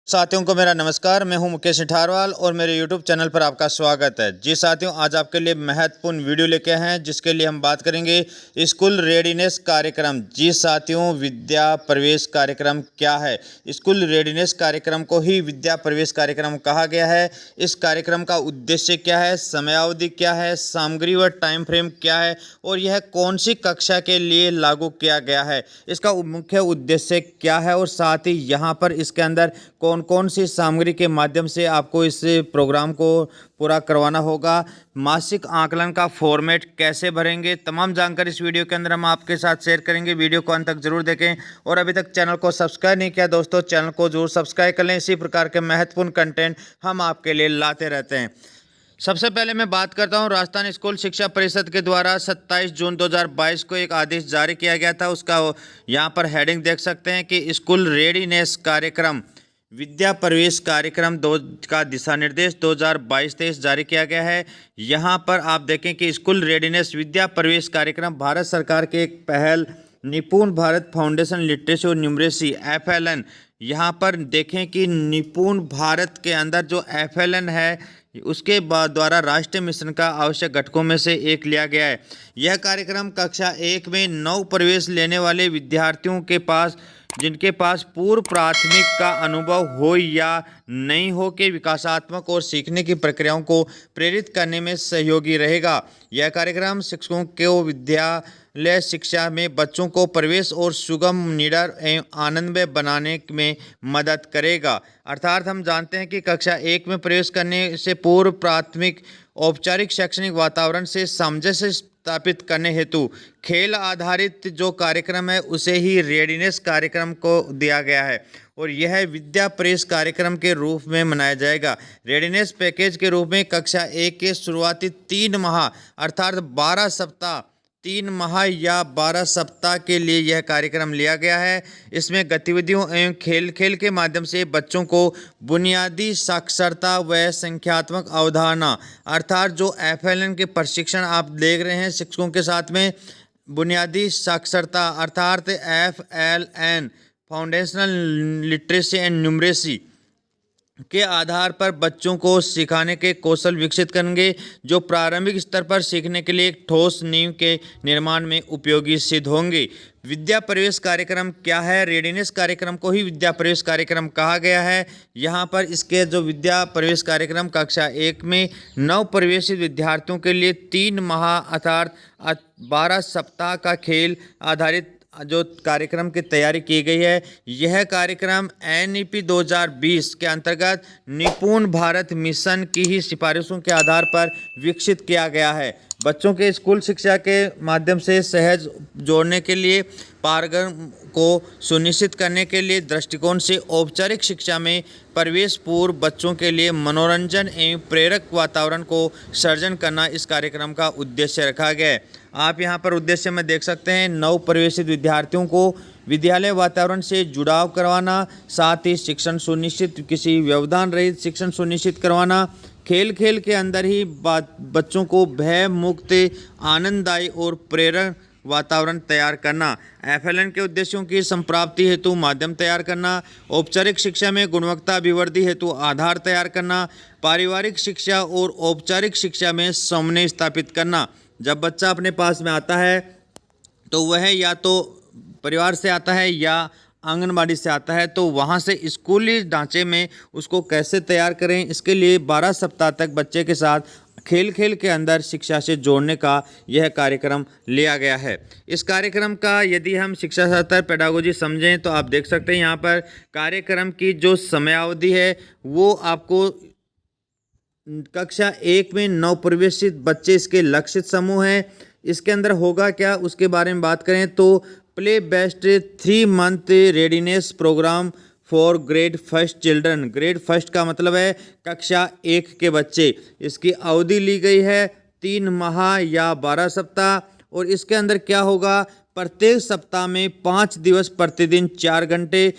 साथियों को मेरा नमस्कार। मैं हूं मुकेश ठारवाल और मेरे YouTube चैनल पर आपका स्वागत है। जी साथियों, आज आपके लिए महत्वपूर्ण वीडियो लेके आए हैं जिसके लिए हम बात करेंगे स्कूल रेडीनेस कार्यक्रम। जी साथियों, विद्या प्रवेश कार्यक्रम क्या है? स्कूल रेडीनेस कार्यक्रम को ही विद्या प्रवेश कार्यक्रम कहा गया है। इस कार्यक्रम का उद्देश्य क्या है, समयावधि क्या है, सामग्री व टाइम फ्रेम क्या है और यह कौन सी कक्षा के लिए लागू किया गया है, इसका मुख्य उद्देश्य क्या है और साथ ही यहाँ पर इसके अंदर कौन कौन सी सामग्री के माध्यम से आपको इस प्रोग्राम को पूरा करवाना होगा, मासिक आकलन का फॉर्मेट कैसे भरेंगे, तमाम जानकारी इस वीडियो के अंदर हम आपके साथ शेयर करेंगे। वीडियो को अंत तक जरूर देखें और अभी तक चैनल को सब्सक्राइब नहीं किया दोस्तों, चैनल को जरूर सब्सक्राइब कर लें। इसी प्रकार के महत्वपूर्ण कंटेंट हम आपके लिए लाते रहते हैं। सबसे पहले मैं बात करता हूं, राजस्थान स्कूल शिक्षा परिषद के द्वारा 27 जून 2022 को एक आदेश जारी किया गया था। उसका यहां पर हेडिंग देख सकते हैं कि स्कूल रेडीनेस कार्यक्रम विद्या प्रवेश कार्यक्रम का दिशा निर्देश 2022-23 जारी किया गया है। यहाँ पर आप देखें कि स्कूल रेडीनेस विद्या प्रवेश कार्यक्रम भारत सरकार के एक पहल निपुण भारत फाउंडेशन लिटरेसी और न्यूमरेसी FLN, यहाँ पर देखें कि निपुण भारत के अंदर जो FLN है उसके द्वारा राष्ट्रीय मिशन का आवश्यक घटकों में से एक लिया गया है। यह कार्यक्रम कक्षा 1 में नव प्रवेश लेने वाले विद्यार्थियों के पास जिनके पास पूर्व प्राथमिक का अनुभव हो या नहीं हो के विकासात्मक और सीखने की प्रक्रियाओं को प्रेरित करने में सहयोगी रहेगा। यह कार्यक्रम शिक्षकों को विद्यालय शिक्षा में बच्चों को प्रवेश और सुगम, निडर एवं आनंदमय बनाने में मदद करेगा। अर्थात हम जानते हैं कि कक्षा 1 में प्रवेश करने से पूर्व प्राथमिक औपचारिक शैक्षणिक वातावरण से सामंजस्य स्थापित करने हेतु खेल आधारित जो कार्यक्रम है उसे ही रेडीनेस कार्यक्रम को दिया गया है और यह विद्या प्रवेश कार्यक्रम के रूप में मनाया जाएगा। रेडीनेस पैकेज के रूप में कक्षा 1 के शुरुआती 3 माह अर्थात 12 सप्ताह 3 माह या 12 सप्ताह के लिए यह कार्यक्रम लिया गया है। इसमें गतिविधियों एवं खेल के माध्यम से बच्चों को बुनियादी साक्षरता व संख्यात्मक अवधारणा अर्थात जो FLN के प्रशिक्षण आप देख रहे हैं शिक्षकों के साथ में, बुनियादी साक्षरता अर्थात FLN foundational literacy and numeracy के आधार पर बच्चों को सिखाने के कौशल विकसित करेंगे जो प्रारंभिक स्तर पर सीखने के लिए एक ठोस नींव के निर्माण में उपयोगी सिद्ध होंगे। विद्या प्रवेश कार्यक्रम क्या है? रेडीनेस कार्यक्रम को ही विद्या प्रवेश कार्यक्रम कहा गया है। यहाँ पर इसके जो विद्या प्रवेश कार्यक्रम कक्षा 1 में नव प्रवेशित विद्यार्थियों के लिए 3 माह अर्थात 12 सप्ताह का खेल आधारित जो कार्यक्रम की तैयारी की गई है। यह कार्यक्रम NEP 2020 के अंतर्गत निपुण भारत मिशन की ही सिफारिशों के आधार पर विकसित किया गया है। बच्चों के स्कूल शिक्षा के माध्यम से सहज जोड़ने के लिए, पारंगम को सुनिश्चित करने के लिए दृष्टिकोण से औपचारिक शिक्षा में प्रवेश पूर्व बच्चों के लिए मनोरंजन एवं प्रेरक वातावरण को सर्जन करना इस कार्यक्रम का उद्देश्य रखा गया है। आप यहां पर उद्देश्य में देख सकते हैं, नव प्रवेशित विद्यार्थियों को विद्यालय वातावरण से जुड़ाव करवाना, साथ ही शिक्षण सुनिश्चित किसी व्यवधान रहित शिक्षण सुनिश्चित करवाना, खेल के अंदर ही बच्चों को भय मुक्त, आनंददायी और प्रेरक वातावरण तैयार करना, FLN के उद्देश्यों की संप्राप्ति हेतु माध्यम तैयार करना, औपचारिक शिक्षा में गुणवत्ता अभिवृद्धि हेतु आधार तैयार करना, पारिवारिक शिक्षा और औपचारिक शिक्षा में समन्वय स्थापित करना। जब बच्चा अपने पास में आता है तो वह या तो परिवार से आता है या आंगनबाड़ी से आता है, तो वहाँ से स्कूली ढांचे में उसको कैसे तैयार करें, इसके लिए 12 सप्ताह तक बच्चे के साथ खेल के अंदर शिक्षा से जोड़ने का यह कार्यक्रम लिया गया है। इस कार्यक्रम का यदि हम शिक्षा शास्त्र पेडागोजी समझें तो आप देख सकते हैं यहाँ पर कार्यक्रम की जो समयावधि है वो आपको कक्षा 1 में नव प्रवेशित बच्चे इसके लक्षित समूह हैं। इसके अंदर होगा क्या उसके बारे में बात करें तो play based 3 month readiness program for grade first children. Grade first का मतलब है कक्षा 1 के बच्चे। इसकी अवधि ली गई है 3 माह या 12 सप्ताह और इसके अंदर क्या होगा, प्रत्येक सप्ताह में 5 दिवस प्रतिदिन 4 घंटे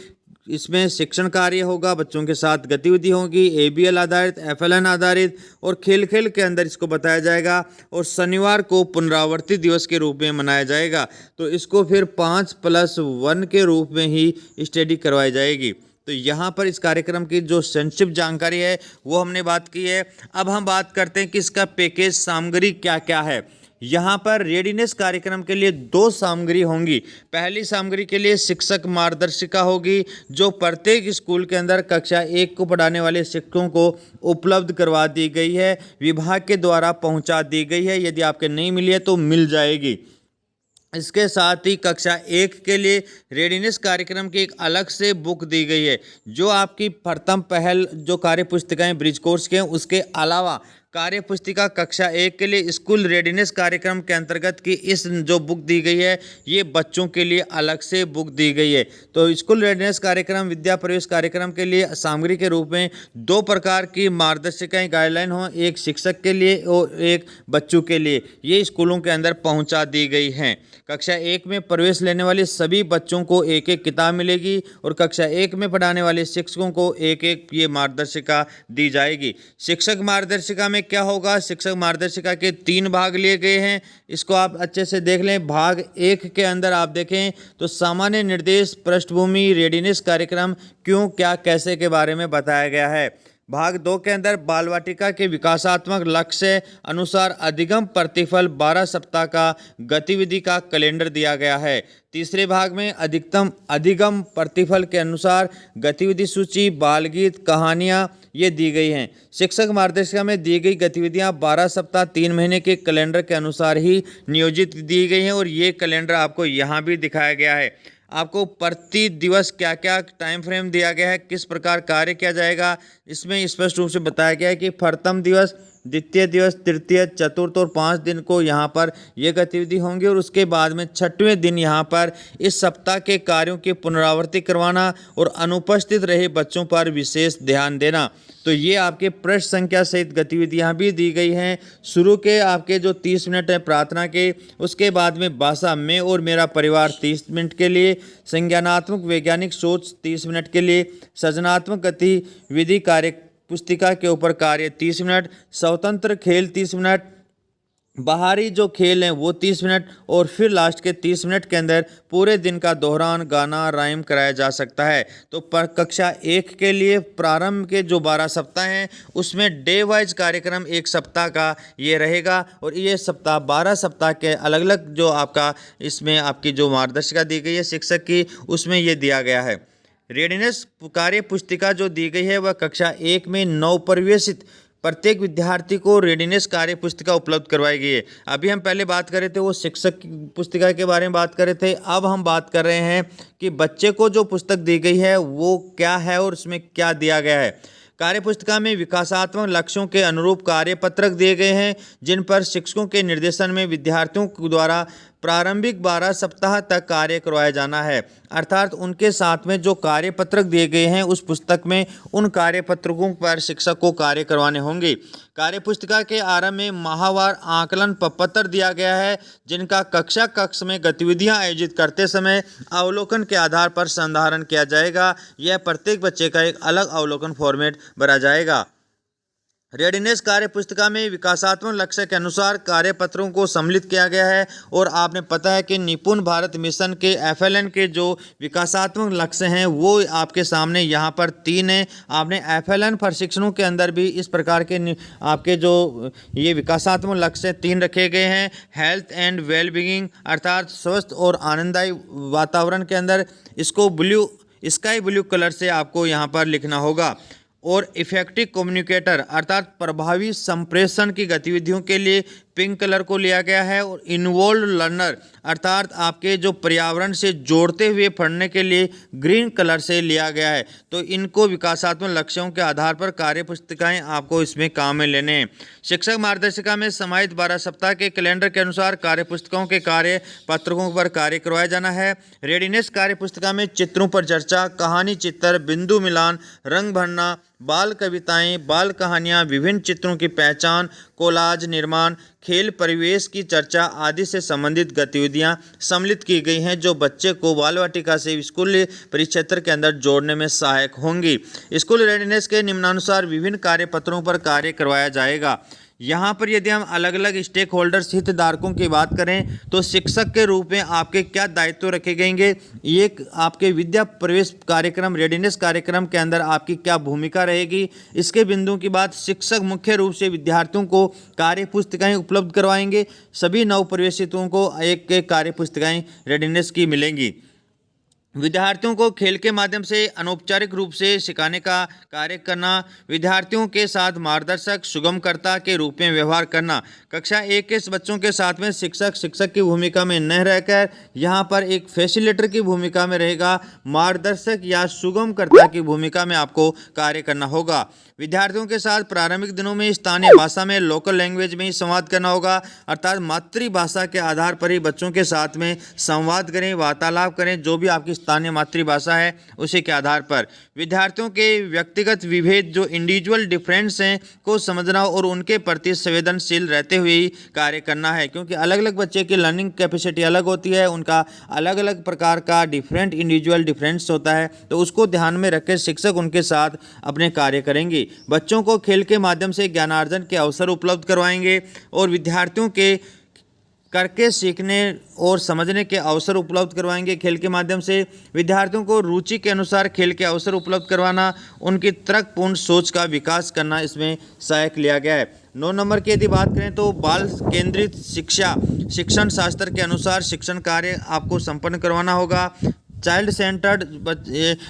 इसमें शिक्षण कार्य होगा, बच्चों के साथ गतिविधि होगी, ABL आधारित, FLN आधारित और खेल के अंदर इसको बताया जाएगा और शनिवार को पुनरावर्ती दिवस के रूप में मनाया जाएगा। तो इसको फिर 5+1 के रूप में ही स्टडी करवाई जाएगी। तो यहाँ पर इस कार्यक्रम की जो संक्षिप्त जानकारी है वो हमने बात की है। अब हम बात करते हैं कि इसका पैकेज सामग्री क्या क्या है। यहाँ पर रेडीनेस कार्यक्रम के लिए 2 सामग्री होंगी। पहली सामग्री के लिए शिक्षक मार्गदर्शिका होगी, जो प्रत्येक स्कूल के अंदर कक्षा 1 को पढ़ाने वाले शिक्षकों को उपलब्ध करवा दी गई है, विभाग के द्वारा पहुँचा दी गई है। यदि आपके नहीं मिली है तो मिल जाएगी। इसके साथ ही कक्षा 1 के लिए रेडीनेस कार्यक्रम की एक अलग से बुक दी गई है, जो आपकी प्रथम पहल जो कार्य पुस्तिकाएं ब्रिज कोर्स के हैं उसके अलावा कार्य पुस्तिका कक्षा 1 के लिए स्कूल रेडीनेस कार्यक्रम के अंतर्गत की इस जो बुक दी गई है ये बच्चों के लिए अलग से बुक दी गई है। तो स्कूल रेडीनेस कार्यक्रम विद्या प्रवेश कार्यक्रम के लिए सामग्री के रूप में 2 प्रकार की मार्गदर्शिकाएं गाइडलाइन हो, एक शिक्षक के लिए और एक बच्चों के लिए, ये स्कूलों के अंदर पहुंचा दी गई हैं। कक्षा 1 में प्रवेश लेने वाले सभी बच्चों को एक एक किताब मिलेगी और कक्षा 1 में पढ़ाने वाले शिक्षकों को एक एक ये मार्गदर्शिका दी जाएगी। शिक्षक मार्गदर्शिका में क्या होगा, शिक्षक मार्गदर्शिका के 3 भाग लिए गए हैं, इसको आप अच्छे से देख लें। भाग 1 के अंदर आप देखें तो सामान्य निर्देश, पृष्ठभूमि, रेडीनेस कार्यक्रम क्यों, क्या, कैसे के बारे में बताया गया है। भाग 2 के अंदर बाल वाटिका के विकासात्मक लक्ष्य अनुसार अधिगम प्रतिफल 12 सप्ताह का गतिविधि का कैलेंडर दिया गया है। तीसरे भाग में अधिगम प्रतिफल के अनुसार गतिविधि सूची, बाल गीत, कहानियां ये दी गई हैं। शिक्षक मार्गदर्शिका में दी गई गतिविधियां 12 सप्ताह 3 महीने के कैलेंडर के अनुसार ही नियोजित दी गई हैं और ये कैलेंडर आपको यहाँ भी दिखाया गया है। आपको प्रति दिवस क्या क्या टाइम फ्रेम दिया गया है, किस प्रकार कार्य किया जाएगा, इसमें स्पष्ट रूप से बताया गया है कि प्रथम दिवस, द्वितीय दिवस, तृतीय, चतुर्थ और 5 दिन को यहाँ पर ये गतिविधि होंगी और उसके बाद में 6वें दिन यहाँ पर इस सप्ताह के कार्यों की पुनरावृत्ति करवाना और अनुपस्थित रहे बच्चों पर विशेष ध्यान देना। तो ये आपके पृष्ठ संख्या सहित गतिविधियाँ भी दी गई हैं। शुरू के आपके जो 30 मिनट है प्रार्थना के, उसके बाद में भाषा मैं और मेरा परिवार 30 मिनट के लिए, संज्ञानात्मक वैज्ञानिक सोच 30 मिनट के लिए, सृजनात्मक गतिविधि कार्य पुस्तिका के ऊपर कार्य 30 मिनट, स्वतंत्र खेल 30 मिनट, बाहरी जो खेल हैं वो 30 मिनट और फिर लास्ट के 30 मिनट के अंदर पूरे दिन का दोहरान, गाना, राइम कराया जा सकता है। तो कक्षा 1 के लिए प्रारंभ के जो 12 सप्ताह हैं उसमें डे वाइज कार्यक्रम 1 सप्ताह का ये रहेगा और ये सप्ताह 12 सप्ताह के अलग अलग जो आपका इसमें आपकी जो मार्गदर्शिका दी गई है शिक्षक की, उसमें ये दिया गया है। रेडीनेस कार्य पुस्तिका जो दी गई है वह कक्षा 1 में नवप्रवेशित प्रत्येक विद्यार्थी को रेडीनेस कार्य पुस्तिका उपलब्ध करवाई गई है। अभी हम पहले बात कर रहे थे वो शिक्षक की पुस्तिका के बारे में बात कर रहे थे, अब हम बात कर रहे हैं कि बच्चे को जो पुस्तक दी गई है वो क्या है और उसमें क्या दिया गया है। कार्य पुस्तिका में विकासात्मक लक्ष्यों के अनुरूप कार्यपत्रक दिए गए हैं, जिन पर शिक्षकों के निर्देशन में विद्यार्थियों द्वारा प्रारंभिक 12 सप्ताह तक कार्य करवाया जाना है। अर्थात उनके साथ में जो कार्यपत्रक दिए गए हैं उस पुस्तक में उन कार्यपत्रकों पर शिक्षक को कार्य करवाने होंगे। कार्य पुस्तिका के आरंभ में माहवार आकलन पत्र दिया गया है, जिनका कक्षा कक्ष में गतिविधियां आयोजित करते समय अवलोकन के आधार पर संधारण किया जाएगा। यह प्रत्येक बच्चे का एक अलग अवलोकन फॉर्मेट भरा जाएगा। रेडीनेस कार्य पुस्तिका में विकासात्मक लक्ष्य के अनुसार कार्यपत्रों को सम्मिलित किया गया है और आपने पता है कि निपुण भारत मिशन के FLN के जो विकासात्मक लक्ष्य हैं वो आपके सामने यहाँ पर 3 हैं। आपने FLN प्रशिक्षणों के अंदर भी इस प्रकार के आपके जो ये विकासात्मक लक्ष्य 3 रखे गए हैं। हेल्थ एंड वेलबींग अर्थात स्वस्थ और आनंददायी वातावरण के अंदर इसको स्काई ब्लू कलर से आपको यहाँ पर लिखना होगा। और इफेक्टिव कम्युनिकेटर अर्थात प्रभावी संप्रेषण की गतिविधियों के लिए पिंक कलर को लिया गया है। और इन्वॉल्व लर्नर अर्थात आपके जो पर्यावरण से जोड़ते हुए पढ़ने के लिए ग्रीन कलर से लिया गया है। तो इनको विकासात्मक लक्ष्यों के आधार पर कार्य पुस्तिकाएं आपको इसमें काम में लेने हैं। शिक्षक मार्गदर्शिका में समाहित 12 सप्ताह के कैलेंडर के अनुसार कार्य पुस्तकों के कार्य पत्रकों पर कार्य करवाया जाना है। रेडीनेस कार्य पुस्तिका में चित्रों पर चर्चा, कहानी चित्र, बिंदु मिलान, रंग भरना, बाल कविताएं, बाल कहानियां, विभिन्न चित्रों की पहचान, कोलाज निर्माण, खेल परिवेश की चर्चा आदि से संबंधित गतिविधियां सम्मिलित की गई हैं, जो बच्चे को बाल वाटिका से स्कूल परिक्षेत्र के अंदर जोड़ने में सहायक होंगी। स्कूल रेडीनेस के निम्नानुसार विभिन्न कार्यपत्रों पर कार्य करवाया जाएगा। यहाँ पर यदि हम अलग अलग स्टेक होल्डर्स हितधारकों की बात करें तो शिक्षक के रूप में आपके क्या दायित्व रखे गएंगे, ये आपके विद्या प्रवेश कार्यक्रम रेडीनेस कार्यक्रम के अंदर आपकी क्या भूमिका रहेगी, इसके बिंदुओं की बात। शिक्षक मुख्य रूप से विद्यार्थियों को कार्य पुस्तिकाएं उपलब्ध करवाएंगे। सभी नव प्रवेशितों को एक एक कार्य पुस्तिकाएं रेडीनेस की मिलेंगी। विद्यार्थियों को खेल के माध्यम से अनौपचारिक रूप से सिखाने का कार्य करना, विद्यार्थियों के साथ मार्गदर्शक सुगमकर्ता के रूप में व्यवहार करना। कक्षा 1 के बच्चों के साथ में शिक्षक की भूमिका में न रहकर यहाँ पर एक फैसिलिटेटर की भूमिका में रहेगा, मार्गदर्शक या सुगमकर्ता की भूमिका में आपको कार्य करना होगा। विद्यार्थियों के साथ प्रारंभिक दिनों में स्थानीय भाषा में लोकल लैंग्वेज में ही संवाद करना होगा, अर्थात मातृभाषा के आधार पर ही बच्चों के साथ में संवाद करें, वार्तालाप करें, जो भी आपकी स्थानीय मातृभाषा है उसी के आधार पर। विद्यार्थियों के व्यक्तिगत विभेद जो इंडिविजुअल डिफरेंस हैं को समझना और उनके प्रति संवेदनशील रहते हुए ही कार्य करना है, क्योंकि अलग अलग बच्चे की लर्निंग कैपेसिटी अलग होती है, उनका अलग अलग प्रकार का डिफरेंट इंडिविजुअल डिफरेंस होता है, तो उसको ध्यान में रखकर शिक्षक उनके साथ अपने कार्य करेंगे। बच्चों को खेल के माध्यम से ज्ञानार्जन के अवसर उपलब्ध करवाएंगे और विद्यार्थियों के करके सीखने और समझने के अवसर उपलब्ध करवाएंगे। खेल के माध्यम से विद्यार्थियों को रुचि के अनुसार खेल के अवसर उपलब्ध करवाना, उनकी तर्कपूर्ण सोच का विकास करना इसमें सहायक लिया गया है। 9 नंबर की यदि बात करें तो बाल केंद्रित शिक्षण शास्त्र के अनुसार शिक्षण कार्य आपको संपन्न करवाना होगा। चाइल्ड सेंटर्ड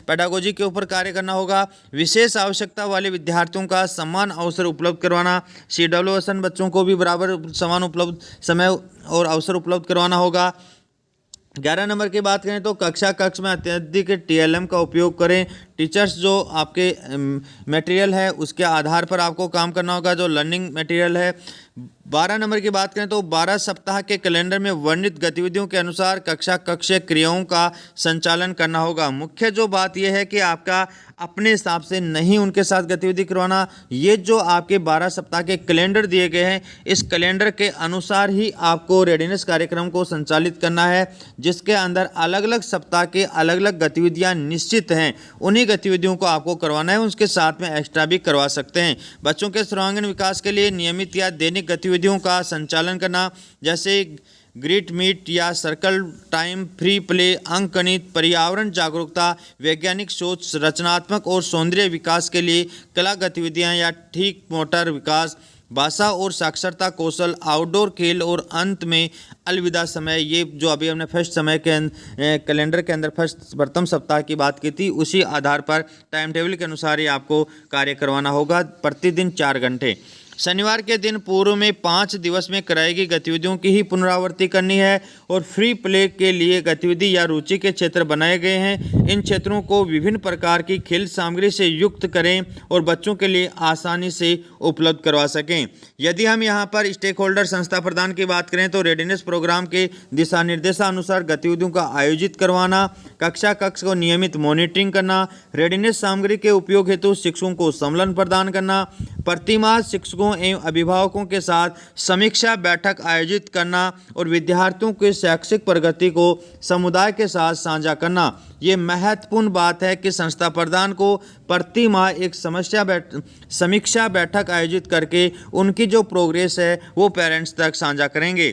पेडागोजी के ऊपर कार्य करना होगा। विशेष आवश्यकता वाले विद्यार्थियों का समान अवसर उपलब्ध करवाना, CWSN बच्चों को भी बराबर समान उपलब्ध समय और अवसर उपलब्ध करवाना होगा। 11 नंबर की बात करें तो कक्ष में अत्यधिक TLM का उपयोग करें। टीचर्स जो आपके मटेरियल है उसके आधार पर आपको काम करना होगा, जो लर्निंग मटेरियल है। 12 नंबर की बात करें तो 12 सप्ताह के कैलेंडर में वर्णित गतिविधियों के अनुसार कक्षीय क्रियाओं का संचालन करना होगा। मुख्य जो बात यह है कि आपका अपने हिसाब से नहीं उनके साथ गतिविधि करवाना। ये जो आपके 12 सप्ताह के कैलेंडर दिए गए हैं, इस कैलेंडर के अनुसार ही आपको रेडीनेस कार्यक्रम को संचालित करना है, जिसके अंदर अलग अलग सप्ताह के अलग अलग गतिविधियां निश्चित हैं। उन्हीं गतिविधियों को आपको करवाना है, उसके साथ में एक्स्ट्रा भी करवा सकते हैं। बच्चों के सर्वांगीण विकास के लिए नियमित या दैनिक गतिविधियों का संचालन करना, जैसे ग्रीट मीट या सर्कल टाइम, फ्री प्ले, अंकगणित, पर्यावरण जागरूकता, वैज्ञानिक सोच, रचनात्मक और सौंदर्य विकास के लिए कला गतिविधियां या ठीक मोटर विकास, भाषा और साक्षरता कौशल, आउटडोर खेल और अंत में अलविदा समय। ये जो अभी हमने फर्स्ट समय के कैलेंडर के अंदर प्रथम सप्ताह की बात की थी, उसी आधार पर टाइम टेबल के अनुसार ही आपको कार्य करवाना होगा, प्रतिदिन 4 घंटे। शनिवार के दिन पूर्व में 5 दिवस में कराई गई गतिविधियों की ही पुनरावृत्ति करनी है और फ्री प्ले के लिए गतिविधि या रुचि के क्षेत्र बनाए गए हैं। इन क्षेत्रों को विभिन्न प्रकार की खेल सामग्री से युक्त करें और बच्चों के लिए आसानी से उपलब्ध करवा सकें। यदि हम यहाँ पर स्टेक होल्डर संस्था प्रदान की बात करें तो रेडीनेस प्रोग्राम के दिशा निर्देशानुसार गतिविधियों का आयोजित करवाना, कक्षा को नियमित मॉनिटरिंग करना, रेडीनेस सामग्री के उपयोग हेतु शिक्षकों को सम्मेलन प्रदान करना, प्रतिमाह शिक्षकों एवं अभिभावकों के साथ समीक्षा बैठक आयोजित करना और विद्यार्थियों की शैक्षिक प्रगति को समुदाय के साथ साझा करना। ये महत्वपूर्ण बात है कि संस्था प्रधान को प्रति माह एक समीक्षा बैठक आयोजित करके उनकी जो प्रोग्रेस है वो पेरेंट्स तक साझा करेंगे।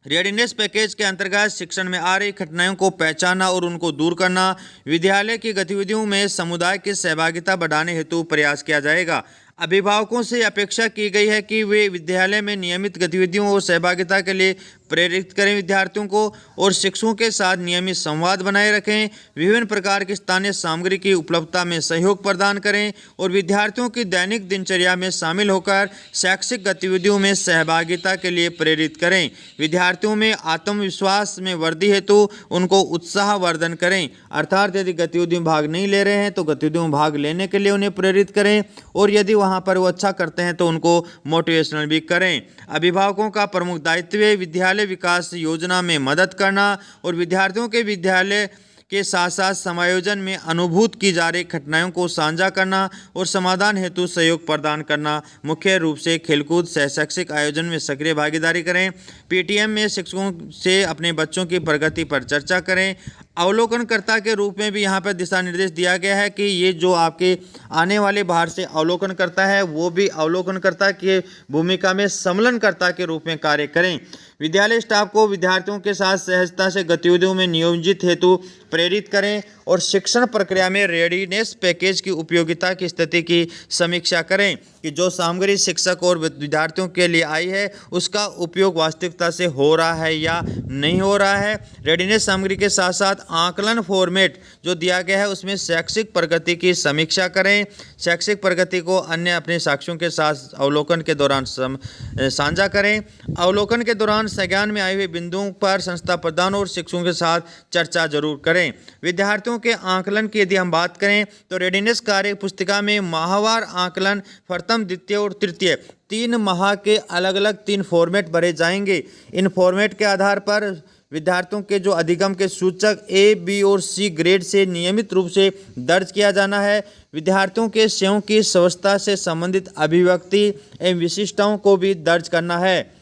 रेडीनेस पैकेज के अंतर्गत शिक्षण में आ रही कठिनाइयों को पहचानना और उनको दूर करना, विद्यालय की गतिविधियों में समुदाय की सहभागिता बढ़ाने हेतु प्रयास किया जाएगा। अभिभावकों से अपेक्षा की गई है कि वे विद्यालय में नियमित गतिविधियों और सहभागिता के लिए प्रेरित करें विद्यार्थियों को और शिक्षकों के साथ नियमित संवाद बनाए रखें, विभिन्न प्रकार की स्थानीय सामग्री की उपलब्धता में सहयोग प्रदान करें और विद्यार्थियों की दैनिक दिनचर्या में शामिल होकर शैक्षिक गतिविधियों में सहभागिता के लिए प्रेरित करें। विद्यार्थियों में आत्मविश्वास में वृद्धि हेतु उनको उत्साहवर्धन करें, अर्थात यदि गतिविधियों में भाग नहीं ले रहे हैं तो गतिविधियों में भाग लेने के लिए उन्हें प्रेरित करें और यदि वहाँ पर वो अच्छा करते हैं तो उनको मोटिवेशनल भी करें। अभिभावकों का प्रमुख दायित्व है विद्यालय विकास योजना में मदद करना और विद्यार्थियों के विद्यालय के साथ साथ समायोजन में अनुभूत की जा रही कठिनाइयों को साझा करना और समाधान हेतु सहयोग प्रदान करना। मुख्य रूप से खेलकूद सह शैक्षिक आयोजन में सक्रिय भागीदारी करें। PTM में शिक्षकों से अपने बच्चों की प्रगति पर चर्चा करें। अवलोकनकर्ता के रूप में भी यहाँ पर दिशा निर्देश दिया गया है कि ये जो आपके आने वाले बाहर से अवलोकनकर्ता है वो भी अवलोकनकर्ता की भूमिका में सम्मेलनकर्ता के रूप में कार्य करें। विद्यालय स्टाफ को विद्यार्थियों के साथ सहजता से गतिविधियों में नियोजित हेतु प्रेरित करें और शिक्षण प्रक्रिया में रेडीनेस पैकेज की उपयोगिता की स्थिति की समीक्षा करें कि जो सामग्री शिक्षक और विद्यार्थियों के लिए आई है उसका उपयोग वास्तविकता से हो रहा है या नहीं हो रहा है। रेडीनेस सामग्री के साथ साथ आकलन फॉर्मेट जो दिया गया है उसमें शैक्षिक प्रगति की समीक्षा करें। शैक्षिक प्रगति को अन्य अपने साथियों के साथ अवलोकन के दौरान साझा करें। अवलोकन के दौरान संज्ञान में आए हुए बिंदुओं पर संस्था प्रधान और शिक्षकों के साथ चर्चा जरूर करें। विद्यार्थियों के आकलन की यदि हम बात करें तो रेडीनेस कार्य पुस्तिका में माहवार आकलन प्रथम, द्वितीय और तृतीय 3 माह के अलग अलग 3 फॉर्मेट भरे जाएंगे। इन फॉर्मेट के आधार पर विद्यार्थियों के जो अधिगम के सूचक ए, बी और सी ग्रेड से नियमित रूप से दर्ज किया जाना है। विद्यार्थियों के स्वयं की स्वास्थ्य से संबंधित अभिव्यक्ति एवं विशिष्टताओं को भी दर्ज करना है।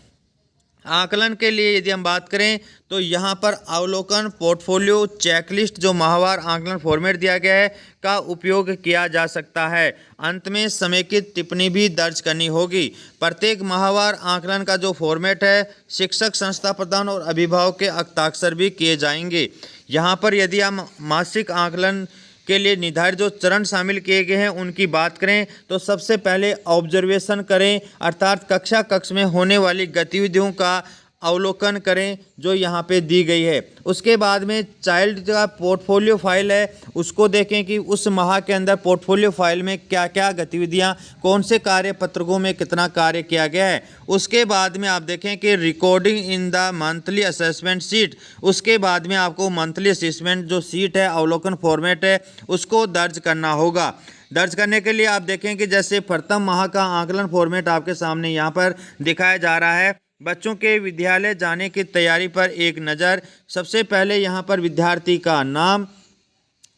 आकलन के लिए यदि हम बात करें तो यहाँ पर अवलोकन पोर्टफोलियो चेकलिस्ट जो माहवार आकलन फॉर्मेट दिया गया है का उपयोग किया जा सकता है। अंत में समेकित टिप्पणी भी दर्ज करनी होगी। प्रत्येक माहवार आकलन का जो फॉर्मेट है शिक्षक, संस्था प्रधान और अभिभावक के हस्ताक्षर भी किए जाएंगे। यहाँ पर यदि हम मासिक आकलन के लिए निर्धारित जो चरण शामिल किए गए हैं उनकी बात करें तो सबसे पहले ऑब्जर्वेशन करें, अर्थात कक्ष में होने वाली गतिविधियों का अवलोकन करें जो यहाँ पे दी गई है। उसके बाद में चाइल्ड का पोर्टफोलियो फाइल है उसको देखें कि उस माह के अंदर पोर्टफोलियो फाइल में क्या क्या गतिविधियाँ, कौन से कार्य पत्रकों में कितना कार्य किया गया है। उसके बाद में आप देखें कि recording in the monthly assessment seat, उसके बाद में आपको मंथली असेसमेंट जो सीट है अवलोकन फॉर्मेट है उसको दर्ज करना होगा। दर्ज करने के लिए आप देखें कि जैसे प्रथम माह का आकलन फॉर्मेट आपके सामने यहाँ पर दिखाया जा रहा है। बच्चों के विद्यालय जाने की तैयारी पर एक नज़र। सबसे पहले यहाँ पर विद्यार्थी का नाम,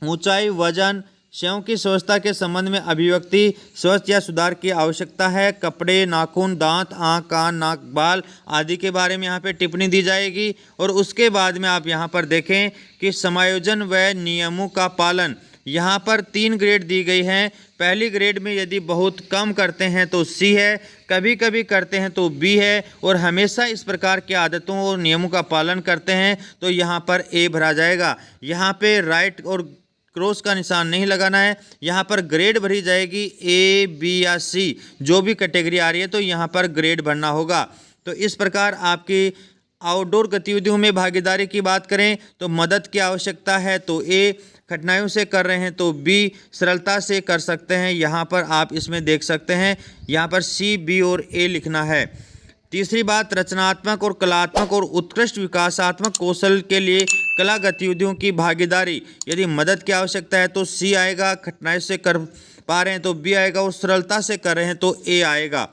ऊंचाई, वजन, स्वयं की स्वास्थ्य के संबंध में अभिव्यक्ति, स्वास्थ्य या सुधार की आवश्यकता है, कपड़े, नाखून, दांत, आँख, कान, नाक, बाल आदि के बारे में यहाँ पे टिप्पणी दी जाएगी। और उसके बाद में आप यहाँ पर देखें कि समायोजन व नियमों का पालन। यहाँ पर 3 ग्रेड दी गई हैं। पहली ग्रेड में यदि बहुत कम करते हैं तो सी है, कभी कभी करते हैं तो बी है, और हमेशा इस प्रकार की आदतों और नियमों का पालन करते हैं तो यहाँ पर ए भरा जाएगा। यहाँ पे राइट और क्रॉस का निशान नहीं लगाना है। यहाँ पर ग्रेड भरी जाएगी ए, बी या सी, जो भी कैटेगरी आ रही है तो यहाँ पर ग्रेड भरना होगा। तो इस प्रकार आपकी आउटडोर गतिविधियों में भागीदारी की बात करें तो मदद की आवश्यकता है तो ए, कठिनाइयों से कर रहे हैं तो बी, सरलता से कर सकते हैं यहाँ पर आप इसमें देख सकते हैं, यहाँ पर सी, बी और ए लिखना है। तीसरी बात, रचनात्मक और कलात्मक और उत्कृष्ट विकासात्मक कौशल के लिए कला गतिविधियों की भागीदारी। यदि मदद की आवश्यकता है तो सी आएगा, कठिनाई से कर पा रहे हैं तो बी आएगा और सरलता से कर रहे हैं तो ए आएगा।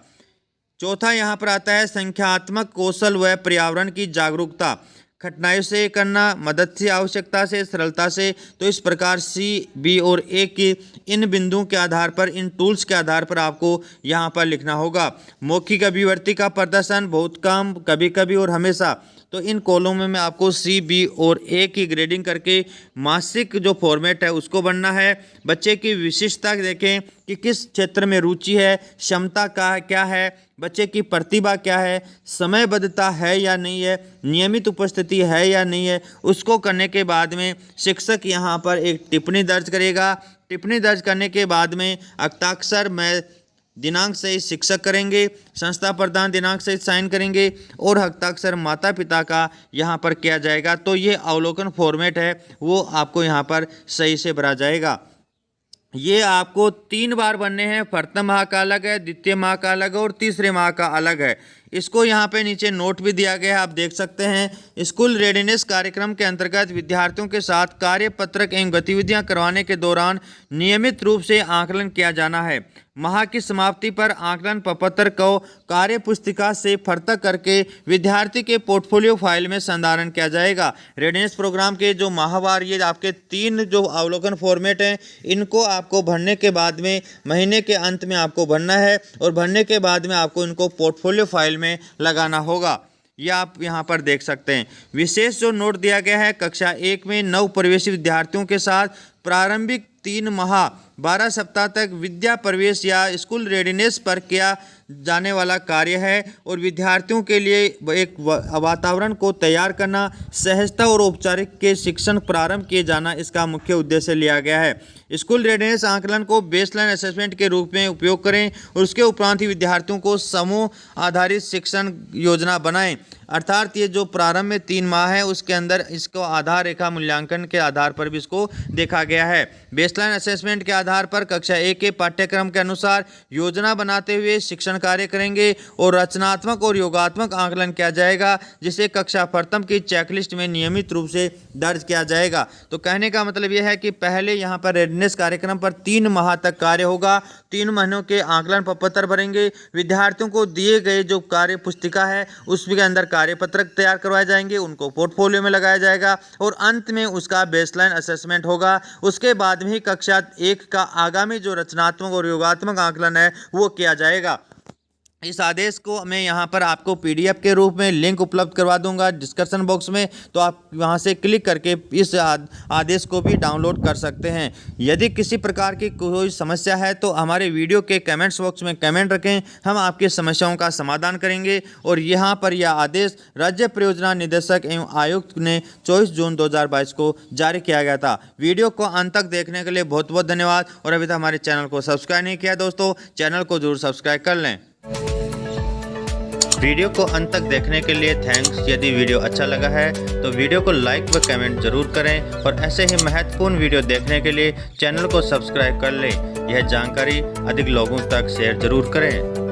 चौथा यहाँ पर आता है संख्यात्मक कौशल व पर्यावरण की जागरूकता। कठिनाई से करना, मदद से, आवश्यकता से, सरलता से, तो इस प्रकार सी, बी और ए की इन बिंदुओं के आधार पर, इन टूल्स के आधार पर आपको यहाँ पर लिखना होगा। मौखिक अभिव्यक्ति का प्रदर्शन बहुत कम, कभी कभी और हमेशा, तो इन कॉलमों में आपको सी, बी और ए की ग्रेडिंग करके मासिक जो फॉर्मेट है उसको बनना है। बच्चे की विशिष्टता देखें कि किस क्षेत्र में रुचि है, क्षमता का क्या है, बच्चे की प्रतिभा क्या है, समयबद्धता है या नहीं है, नियमित उपस्थिति है या नहीं है। उसको करने के बाद में शिक्षक यहाँ पर एक टिप्पणी दर्ज करेगा। टिप्पणी दर्ज करने के बाद में हस्ताक्षर में दिनांक सहित शिक्षक करेंगे, संस्था प्रधान दिनांक सहित साइन करेंगे और हस्ताक्षर माता पिता का यहाँ पर किया जाएगा। तो ये अवलोकन फॉर्मेट है वो आपको यहाँ पर सही से भरा जाएगा। ये आपको 3 बार बनने हैं। प्रथम माह का अलग है, द्वितीय माह का अलग है और तीसरे माह का अलग है। इसको यहाँ पे नीचे नोट भी दिया गया है, आप देख सकते हैं। स्कूल रेडीनेस कार्यक्रम के अंतर्गत विद्यार्थियों के साथ कार्यपत्रक एवं गतिविधियां करवाने के दौरान नियमित रूप से आकलन किया जाना है। माह की समाप्ति पर आकलन प्रपत्र को कार्य पुस्तिका से पृथक करके विद्यार्थी के पोर्टफोलियो फाइल में संधारण किया जाएगा। रेडीनेस प्रोग्राम के जो माहवार ये आपके 3 जो अवलोकन फॉर्मेट हैं, इनको आपको भरने के बाद में महीने के अंत में आपको भरना है और भरने के बाद में आपको इनको पोर्टफोलियो फाइल में लगाना होगा। ये आप यहाँ पर देख सकते हैं। विशेष जो नोट दिया गया है, कक्षा 1 में नव प्रवेशी विद्यार्थियों के साथ प्रारंभिक 3 माह 12 सप्ताह तक विद्या प्रवेश या स्कूल रेडीनेस पर किया जाने वाला कार्य है और विद्यार्थियों के लिए एक वातावरण को तैयार करना, सहजता और औपचारिक के शिक्षण प्रारंभ किए जाना इसका मुख्य उद्देश्य लिया गया है। स्कूल रेडीनेस आंकलन को बेसलाइन असेसमेंट के रूप में उपयोग करें और उसके उपरांत ही विद्यार्थियों को समूह आधारित शिक्षण योजना बनाएं। अर्थात ये जो प्रारंभ में 3 माह है उसके अंदर इसको आधार रेखा मूल्यांकन के आधार पर भी इसको देखा गया है। बेसलाइन असेसमेंट के आधार पर कक्षा 1 के पाठ्यक्रम के अनुसार योजना बनाते हुए शिक्षण कार्य करेंगे और रचनात्मक और योगात्मक आंकलन किया जाएगा, जिसे कक्षा प्रथम की चेकलिस्ट में नियमित रूप से दर्ज किया जाएगा। तो कहने का मतलब यह है कि पहले यहाँ पर रेडीनेस कार्यक्रम पर 3 माह तक कार्य होगा। 3 महीनों के आंकलन पत्र भरेंगे, विद्यार्थियों को दिए गए जो कार्य पुस्तिका है उसके अंदर कार्यपत्रक तैयार करवाए जाएंगे, उनको पोर्टफोलियो में लगाया जाएगा और अंत में उसका बेसलाइन असेसमेंट होगा। उसके बाद में ही कक्षा 1 का आगामी जो रचनात्मक और योगात्मक आंकलन है वो किया जाएगा। इस आदेश को मैं यहाँ पर आपको PDF के रूप में लिंक उपलब्ध करवा दूंगा डिस्क्रिप्शन बॉक्स में, तो आप वहाँ से क्लिक करके इस आदेश को भी डाउनलोड कर सकते हैं। यदि किसी प्रकार की कोई समस्या है तो हमारे वीडियो के कमेंट्स बॉक्स में कमेंट रखें, हम आपकी समस्याओं का समाधान करेंगे। और यहाँ पर यह आदेश राज्य परियोजना निदेशक एवं आयुक्त ने 24 जून 2022 को जारी किया गया था। वीडियो को अंत तक देखने के लिए बहुत बहुत धन्यवाद। और अभी तक हमारे चैनल को सब्सक्राइब नहीं किया दोस्तों, चैनल को जरूर सब्सक्राइब कर लें। वीडियो को अंत तक देखने के लिए थैंक्स। यदि वीडियो अच्छा लगा है तो वीडियो को लाइक व कमेंट जरूर करें और ऐसे ही महत्वपूर्ण वीडियो देखने के लिए चैनल को सब्सक्राइब कर लें। यह जानकारी अधिक लोगों तक शेयर जरूर करें।